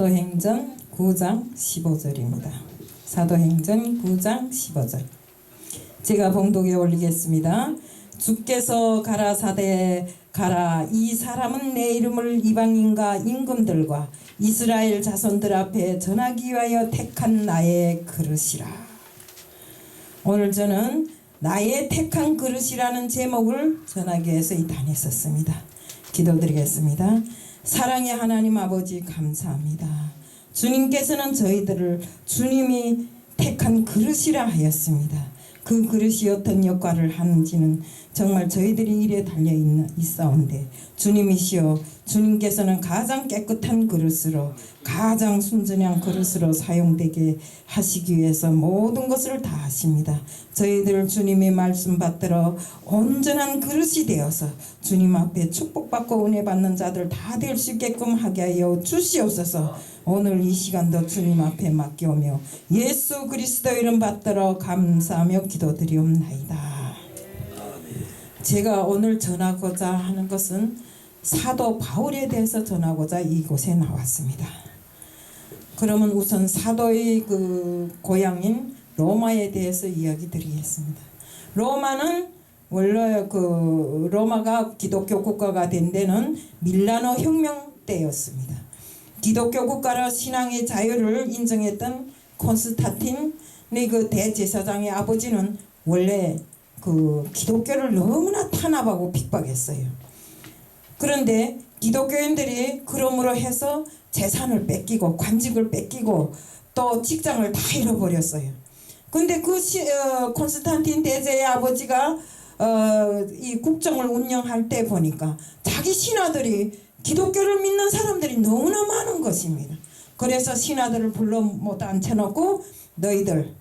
사도행전 9장 15절입니다. 사도행전 9장 15절. 제가 봉독에 올리겠습니다. 주께서 가라사대 가라, 이 사람은 내 이름을 이방인과 임금들과 이스라엘 자손들 앞에 전하기 위하여 택한 나의 그릇이라. 오늘 저는 나의 택한 그릇이라는 제목을 전하기 위해서 이 단에 썼습니다. 기도드리겠습니다. 사랑의 하나님 아버지, 감사합니다. 주님께서는 저희들을 주님이 택한 그릇이라 하였습니다. 그 그릇이 어떤 역할을 하는지는 정말 저희들이 일에 달려 있사온데, 주님이시여, 주님께서는 가장 깨끗한 그릇으로, 가장 순전한 그릇으로 사용되게 하시기 위해서 모든 것을 다 하십니다. 저희들 주님의 말씀 받들어 온전한 그릇이 되어서 주님 앞에 축복받고 은혜 받는 자들 다 될 수 있게끔 하게 하여 주시옵소서. 오늘 이 시간도 주님 앞에 맡겨오며 예수 그리스도 이름 받들어 감사하며 기도드리옵나이다. 제가 오늘 전하고자 하는 것은 사도 바울에 대해서 전하고자 이곳에 나왔습니다. 그러면 우선 사도의 그 고향인 로마에 대해서 이야기 드리겠습니다. 로마는 원래 로마가 기독교 국가가 된 데는 밀라노 혁명 때였습니다. 기독교 국가로 신앙의 자유를 인정했던 콘스탄틴의 그 대제사장의 아버지는 원래 그 기독교를 너무나 탄압하고 핍박했어요. 그런데 기독교인들이 그러므로 해서 재산을 뺏기고 관직을 뺏기고 또 직장을 다 잃어버렸어요. 근데 그 콘스탄틴 대제의 아버지가 이 국정을 운영할 때 보니까 자기 신하들이 기독교를 믿는 사람들이 너무나 많은 것입니다. 그래서 신하들을 불러 못 앉혀놓고 너희들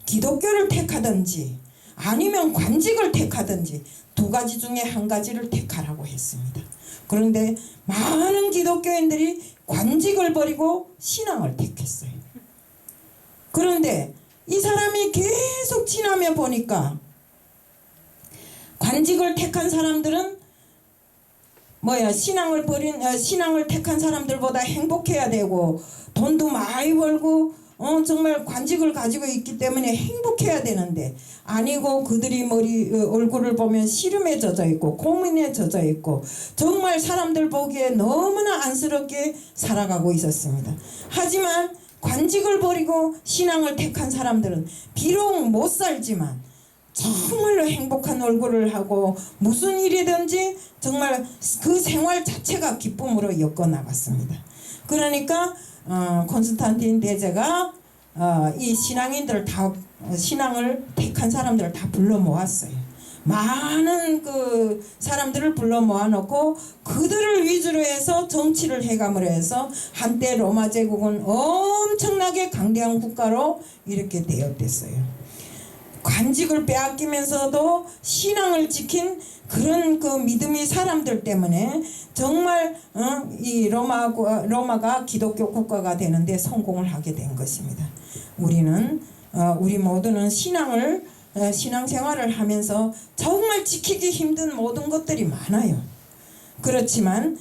기독교를 택하든지 아니면 관직을 택하든지 두 가지 중에 한 가지를 택하라고 했습니다. 그런데 많은 기독교인들이 관직을 버리고 신앙을 택했어요. 그런데 이 사람이 계속 지나며 보니까 관직을 택한 사람들은 신앙을 택한 사람들보다 행복해야 되고 돈도 많이 벌고 정말 관직을 가지고 있기 때문에 행복해야 되는데 아니고, 그들이 얼굴을 보면 시름에 젖어 있고 고민에 젖어 있고 정말 사람들 보기에 너무나 안쓰럽게 살아가고 있었습니다. 하지만 관직을 버리고 신앙을 택한 사람들은 비록 못 살지만 정말로 행복한 얼굴을 하고 무슨 일이든지 정말 그 생활 자체가 기쁨으로 엮어나갔습니다. 그러니까 콘스탄틴 대제가 이 신앙을 택한 사람들을 다 불러 모았어요. 많은 그 사람들을 불러 모아놓고 그들을 위주로 해서 정치를 해감으로 해서 한때 로마 제국은 엄청나게 강대한 국가로 이렇게 되었댔어요. 관직을 빼앗기면서도 신앙을 지킨 그런 그 믿음의 사람들 때문에 정말 이 로마가 기독교 국가가 되는데 성공을 하게 된 것입니다. 우리 모두는 신앙생활을 하면서 정말 지키기 힘든 모든 것들이 많아요. 그렇지만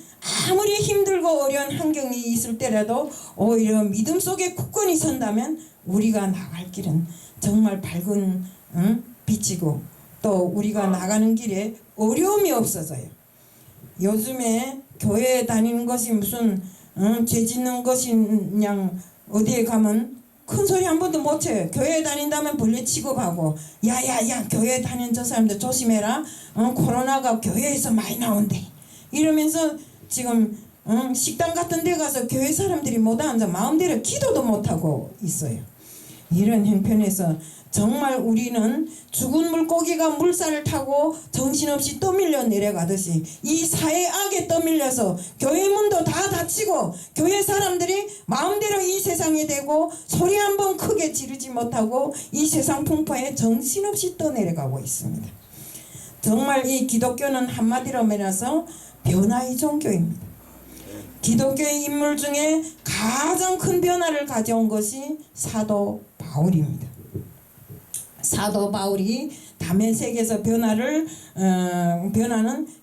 아무리 힘들고 어려운 환경이 있을 때라도 오히려 믿음 속에 굳건히 선다면 우리가 나갈 길은 정말 밝은 빛이고 또 우리가 나가는 길에 어려움이 없어져요. 요즘에 교회에 다니는 것이 무슨 죄 짓는 것이 그냥 어디에 가면 큰 소리 한 번도 못 쳐요. 교회에 다닌다면 벌레 취급하고 야야야 교회에 다니는 저 사람들 조심해라. 코로나가 교회에서 많이 나온대. 이러면서 지금 식당 같은 데 가서 교회 사람들이 못 앉아 마음대로 기도도 못하고 있어요. 이런 형편에서 정말 우리는 죽은 물고기가 물살을 타고 정신없이 떠밀려 내려가듯이 이 사회 악에 떠밀려서 교회 문도 다 닫히고 교회 사람들이 마음대로 이 세상에 대고 소리 한번 크게 지르지 못하고 이 세상 풍파에 정신없이 떠내려가고 있습니다. 정말 이 기독교는 한마디로 말해서 변화의 종교입니다. 기독교의 인물 중에 가장 큰 변화를 가져온 것이 사도 바울입니다. 사도 바울이 다메섹에서 변하는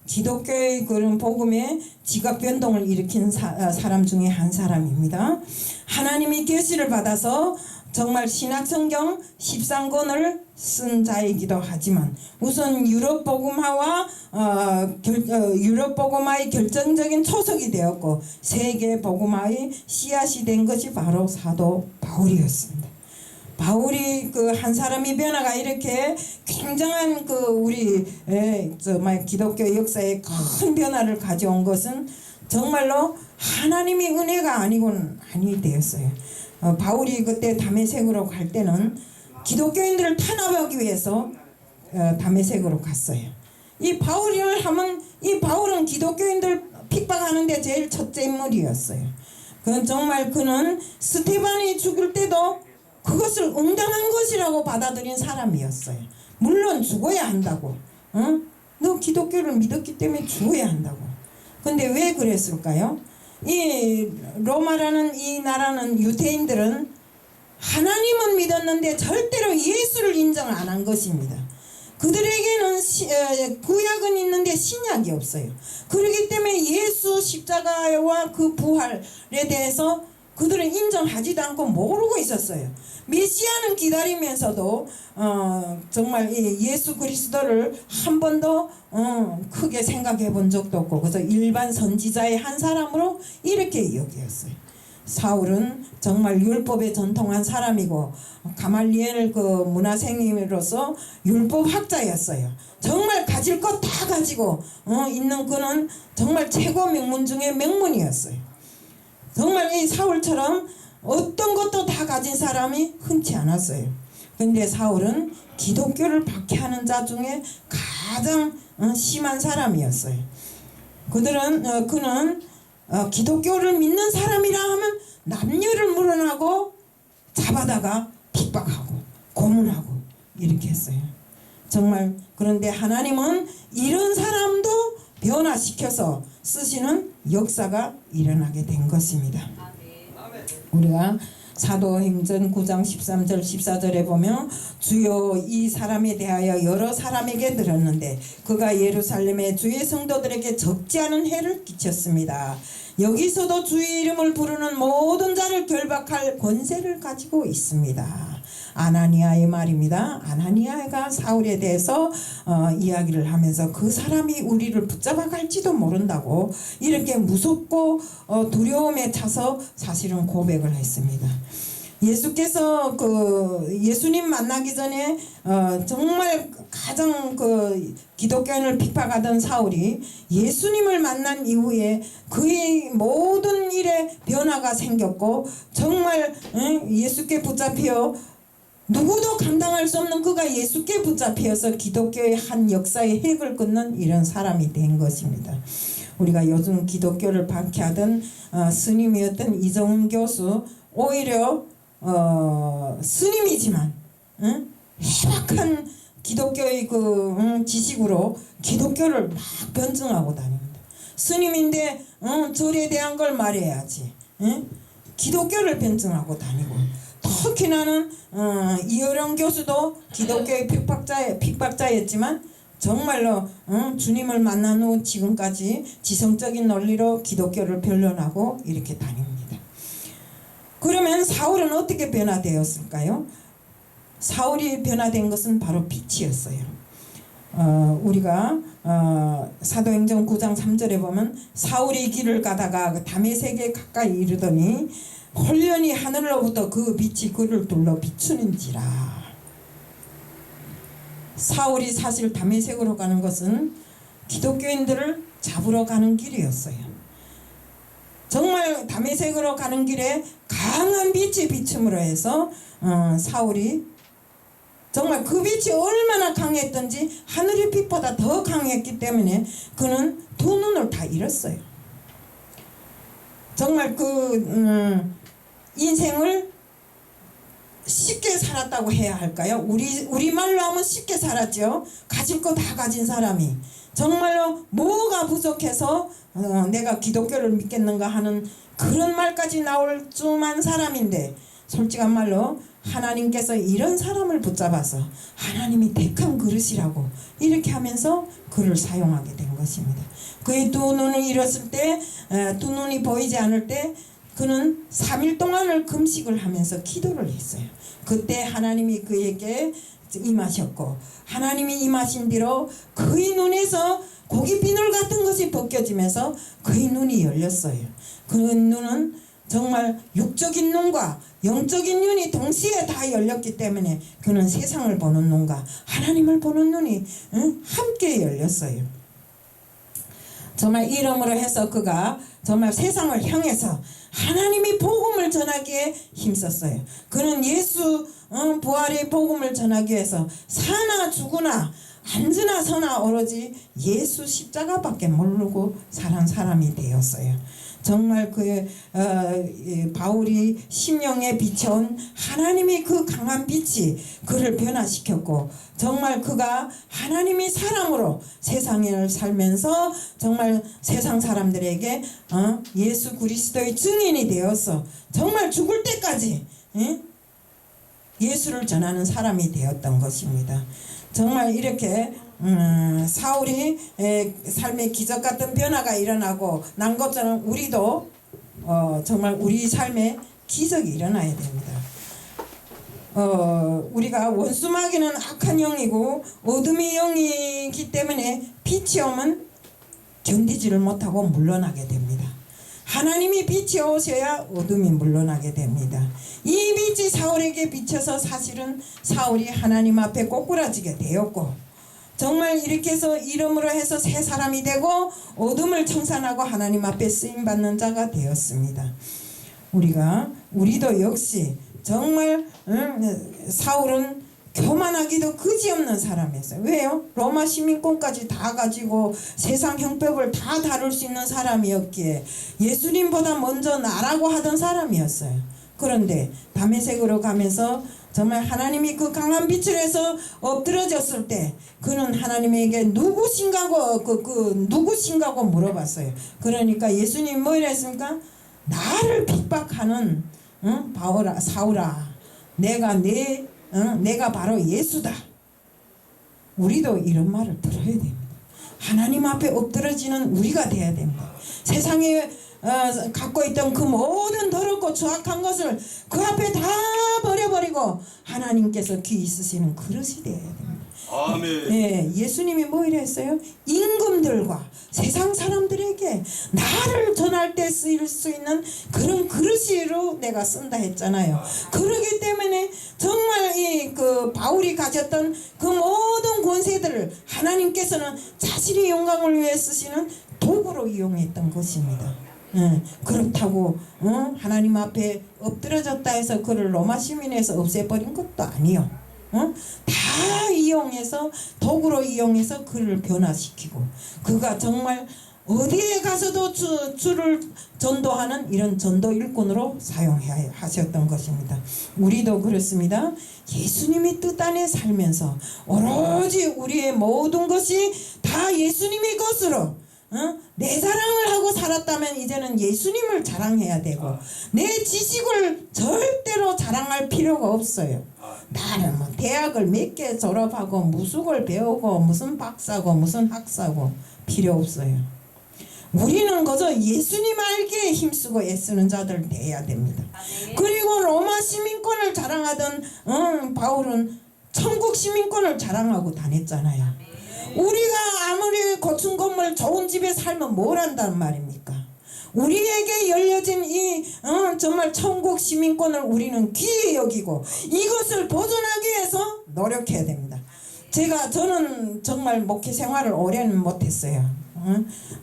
기독교의 그런 복음의 지각 변동을 일으킨 사람 중에 한 사람입니다. 하나님이 계시를 받아서 정말 신약성경 13권을 쓴 자이기도 하지만 우선 유럽 복음화와 유럽 복음화의 결정적인 초석이 되었고 세계 복음화의 씨앗이 된 것이 바로 사도 바울이었습니다. 바울이 그 한 사람의 변화가 이렇게 굉장한 그 우리 정말 기독교 역사에 큰 변화를 가져온 것은 정말로 하나님의 은혜가 아니고는 아니 되었어요. 바울이 그때 다메섹으로 갈 때는 기독교인들을 탄압하기 위해서 다메섹으로 갔어요. 이 바울을 하면 이 바울은 기독교인들 핍박하는데 제일 첫째 인물이었어요. 그건 정말 그는 스테반이 죽을 때도 그것을 응당한 것이라고 받아들인 사람이었어요. 물론 죽어야 한다고. 너 기독교를 믿었기 때문에 죽어야 한다고. 근데 왜 그랬을까요? 이 로마라는 이 나라는 유대인들은 하나님은 믿었는데 절대로 예수를 인정 안 한 것입니다. 그들에게는 구약은 있는데 신약이 없어요. 그렇기 때문에 예수 십자가와 그 부활에 대해서 그들은 인정하지도 않고 모르고 있었어요. 메시아는 기다리면서도 정말 예수 그리스도를 한 번도 크게 생각해 본 적도 없고 그래서 일반 선지자의 한 사람으로 이렇게 여겼어요. 사울은 정말 율법에 전통한 사람이고 가말리엘 그 문화생님으로서 율법학자였어요. 정말 가질 것 다 가지고 있는 그는 정말 최고 명문 중에 명문이었어요. 정말 이 사울처럼 어떤 것도 다 가진 사람이 흔치 않았어요. 근데 사울은 기독교를 박해하는 자 중에 가장 심한 사람이었어요. 그는 기독교를 믿는 사람이라 하면 남녀를 물어나고 잡아다가 핍박하고 고문하고 이렇게 했어요. 정말 그런데 하나님은 이런 사람도 변화시켜서 쓰시는 역사가 일어나게 된 것입니다. 우리가 사도행전 9장 13절 14절에 보면 주여 이 사람에 대하여 여러 사람에게 들었는데 그가 예루살렘의 주의 성도들에게 적지 않은 해를 끼쳤습니다. 여기서도 주의 이름을 부르는 모든 자를 결박할 권세를 가지고 있습니다. 아나니아의 말입니다. 아나니아가 사울에 대해서 이야기를 하면서 그 사람이 우리를 붙잡아 갈지도 모른다고 이렇게 무섭고 두려움에 차서 사실은 고백을 했습니다. 예수께서 예수님 만나기 전에 정말 가장 기독교인을 핍박하던 사울이 예수님을 만난 이후에 그의 모든 일에 변화가 생겼고 정말 예수께 붙잡혀 누구도 감당할 수 없는 그가 예수께 붙잡혀서 기독교의 한 역사의 핵을 끊는 이런 사람이 된 것입니다. 우리가 요즘 기독교를 박해하던 스님이었던 이정훈 교수 오히려 스님이지만 해박한 기독교의 지식으로 기독교를 막 변증하고 다닙니다. 스님인데 절에 대한 걸 말해야지. 기독교를 변증하고 다니고 특히나는 이어령 교수도 기독교의 핍박자였지만 정말로 주님을 만난 후 지금까지 지성적인 논리로 기독교를 변론하고 이렇게 다닙니다. 그러면 사울은 어떻게 변화되었을까요? 사울이 변화된 것은 바로 빛이었어요. 우리가 사도행전 9장 3절에 보면 사울이 길을 가다가 다메섹에 가까이 이르더니 홀연히 하늘로부터 그 빛이 그를 둘러 비추는지라. 사울이 사실 다메섹으로 가는 것은 기독교인들을 잡으러 가는 길이었어요. 정말 다메섹으로 가는 길에 강한 빛이 비춤으로 해서 사울이 정말 그 빛이 얼마나 강했던지 하늘의 빛보다 더 강했기 때문에 그는 두 눈을 다 잃었어요. 정말 인생을 쉽게 살았다고 해야 할까요? 우리 말로 하면 쉽게 살았죠. 가질 거 다 가진 사람이 정말로 뭐가 부족해서 내가 기독교를 믿겠는가 하는 그런 말까지 나올 쯤한 사람인데 솔직한 말로 하나님께서 이런 사람을 붙잡아서 하나님이 택한 그릇이라고 이렇게 하면서 그를 사용하게 된 것입니다. 그의 두 눈을 잃었을 때, 두 눈이 보이지 않을 때 그는 3일 동안을 금식을 하면서 기도를 했어요. 그때 하나님이 그에게 임하셨고, 하나님이 임하신 뒤로 그의 눈에서 고깃비늘 같은 것이 벗겨지면서 그의 눈이 열렸어요. 그 눈은 정말 육적인 눈과 영적인 눈이 동시에 다 열렸기 때문에 그는 세상을 보는 눈과 하나님을 보는 눈이 함께 열렸어요. 정말 이름으로 해서 그가 정말 세상을 향해서 하나님이 복음을 전하기에 힘썼어요. 그는 예수 부활의 복음을 전하기 위해서 사나 죽으나 앉으나 서나 오로지 예수 십자가밖에 모르고 살한 사람이 되었어요. 정말 그 바울이 심령에 비춰온 하나님의 그 강한 빛이 그를 변화시켰고, 정말 그가 하나님의 사람으로 세상을 살면서 정말 세상 사람들에게 예수 그리스도의 증인이 되어서 정말 죽을 때까지 예수를 전하는 사람이 되었던 것입니다. 정말 이렇게 사울이 삶의 기적 같은 변화가 일어나고 난 것처럼 우리도 정말 우리 삶에 기적이 일어나야 됩니다. 우리가 원수마귀는 악한 영이고 어둠의 영이기 때문에 빛이 오면 견디지를 못하고 물러나게 됩니다. 하나님이 빛이 오셔야 어둠이 물러나게 됩니다. 이 빛이 사울에게 비쳐서 사실은 사울이 하나님 앞에 꼬꾸라지게 되었고, 정말 이렇게 해서 이름으로 해서 새 사람이 되고 어둠을 청산하고 하나님 앞에 쓰임받는 자가 되었습니다. 우리도 역시 정말 사울은 교만하기도 그지없는 사람이었어요. 왜요? 로마 시민권까지 다 가지고 세상 형법을 다 다룰 수 있는 사람이었기에 예수님보다 먼저 나라고 하던 사람이었어요. 그런데 다메섹으로 가면서 정말 하나님이 그 강한 빛을 해서 엎드러졌을 때 그는 하나님에게 누구신가고 물어봤어요. 그러니까 예수님 뭐라 했습니까? 나를 핍박하는 사울아, 내가 바로 예수다. 우리도 이런 말을 들어야 됩니다. 하나님 앞에 엎드러지는 우리가 돼야 됩니다. 세상에 갖고 있던 그 모든 더럽고 추악한 것을 그 앞에 다 버려버리고 하나님께서 귀 있으시는 그릇이 되어야 됩니다. 아멘. 네, 예수님이 뭐 이랬어요? 임금들과 세상 사람들에게 나를 전할 때 쓰일 수 있는 그런 그릇으로 내가 쓴다 했잖아요. 그러기 때문에 정말 그 바울이 가졌던 그 모든 권세들을 하나님께서는 자신의 영광을 위해 쓰시는 도구로 이용했던 것입니다. 그렇다고 하나님 앞에 엎드러졌다 해서 그를 로마 시민에서 없애버린 것도 아니요. 다 이용해서 도구로 이용해서 그를 변화시키고 그가 정말 어디에 가서도 주를 전도하는 이런 전도 일꾼으로 사용하셨던 것입니다. 우리도 그렇습니다. 예수님이 뜻 안에 살면서 오로지 우리의 모든 것이 다 예수님의 것으로 내 자랑을 하고 살았다면 이제는 예수님을 자랑해야 되고 내 지식을 절대로 자랑할 필요가 없어요. 나는 뭐 대학을 몇 개 졸업하고 무속을 배우고 무슨 박사고 무슨 학사고 필요 없어요. 우리는 그저 예수님 알기에 힘쓰고 애쓰는 자들 돼야 됩니다. 그리고 로마 시민권을 자랑하던 바울은 천국 시민권을 자랑하고 다녔잖아요. 우리가 아무리 고층 건물 좋은 집에 살면 뭘 한단 말입니까? 우리에게 열려진 이 정말 천국 시민권을 우리는 귀히 여기고 이것을 보존하기 위해서 노력해야 됩니다. 저는 정말 목회 생활을 오래는 못했어요.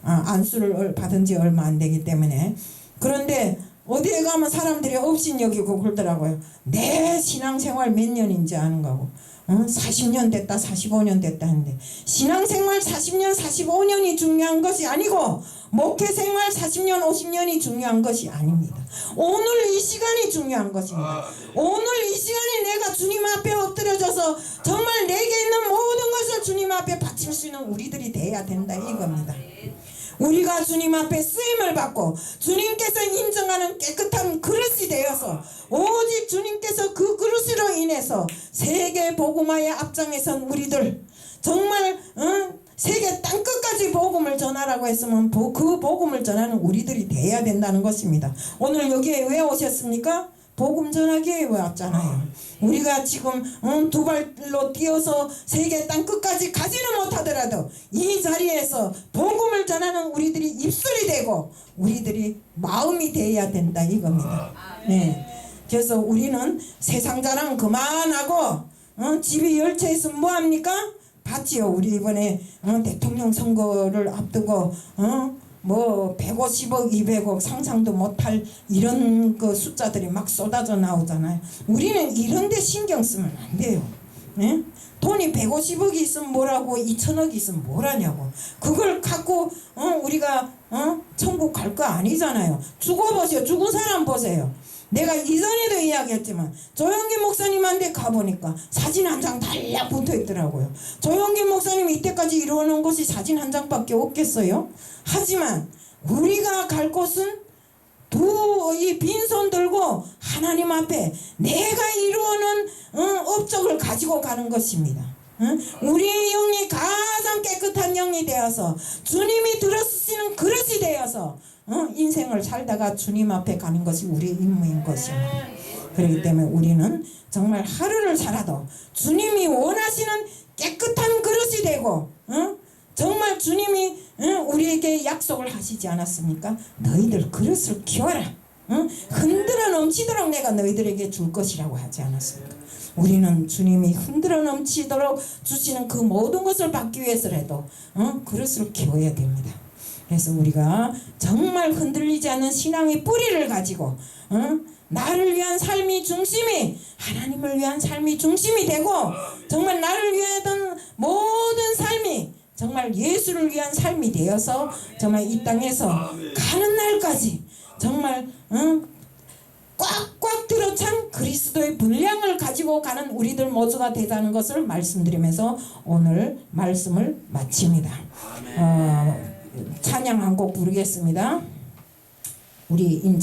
안수를 받은 지 얼마 안 되기 때문에. 그런데 어디에 가면 사람들이 업신여기고 그러더라고요. 내 신앙생활 몇 년인지 아는 거고 40년 됐다 45년 됐다 하는데 신앙생활 40년 45년이 중요한 것이 아니고 목회생활 40년 50년이 중요한 것이 아닙니다. 오늘 이 시간이 중요한 것입니다. 오늘 이 시간에 내가 주님 앞에 엎드려져서 정말 내게 있는 모든 것을 주님 앞에 바칠 수 있는 우리들이 돼야 된다 이겁니다. 우리가 주님 앞에 쓰임을 받고 주님께서 인정하는 깨끗한 그릇이 되어서 오직 주님 땅에서 세계 복음화에 앞장에선 우리들 정말 세계 땅끝까지 복음을 전하라고 했으면 그 복음을 전하는 우리들이 돼야 된다는 것입니다. 오늘 여기에 왜 오셨습니까? 복음 전하기에 왔잖아요. 우리가 지금 두 발로 뛰어서 세계 땅끝까지 가지는 못하더라도 이 자리에서 복음을 전하는 우리들이 입술이 되고 우리들이 마음이 되어야 된다 이겁니다. 네. 그래서 우리는 세상 자랑 그만하고 집이 10채 있으면 뭐합니까? 봤지요. 우리 이번에 대통령 선거를 앞두고 뭐 150억 200억 상상도 못할 이런 그 숫자들이 막 쏟아져 나오잖아요. 우리는 이런 데 신경 쓰면 안 돼요. 예? 돈이 150억이 있으면 뭐라고 2천억이 있으면 뭐라냐고. 그걸 갖고 우리가 천국 갈 거 아니잖아요. 죽어보세요. 죽은 사람 보세요. 내가 이전에도 이야기했지만 조영기 목사님한테 가보니까 사진 한 장 달랑 붙어 있더라고요. 조영기 목사님이 이때까지 이루어놓은 것이 사진 한 장밖에 없겠어요? 하지만 우리가 갈 곳은 이 빈손 들고 하나님 앞에 내가 이루어놓은 업적을 가지고 가는 것입니다. 우리의 영이 가장 깨끗한 영이 되어서 주님이 들어쓰시는 그릇이 되어서 인생을 살다가 주님 앞에 가는 것이 우리의 임무인 것입니다. 그렇기 때문에 우리는 정말 하루를 살아도 주님이 원하시는 깨끗한 그릇이 되고 정말 주님이 우리에게 약속을 하시지 않았습니까? 너희들 그릇을 키워라. 흔들어 넘치도록 내가 너희들에게 줄 것이라고 하지 않았습니까? 우리는 주님이 흔들어 넘치도록 주시는 그 모든 것을 받기 위해서라도 그릇을 키워야 됩니다. 그래서 우리가 정말 흔들리지 않는 신앙의 뿌리를 가지고 나를 위한 삶이 중심이 하나님을 위한 삶이 중심이 되고 정말 나를 위하던 모든 삶이 정말 예수를 위한 삶이 되어서 정말 이 땅에서 가는 날까지 정말 꽉꽉 들어찬 그리스도의 분량을 가지고 가는 우리들 모두가 되자는 것을 말씀드리면서 오늘 말씀을 마칩니다. 찬양 한 곡 부르겠습니다. 우리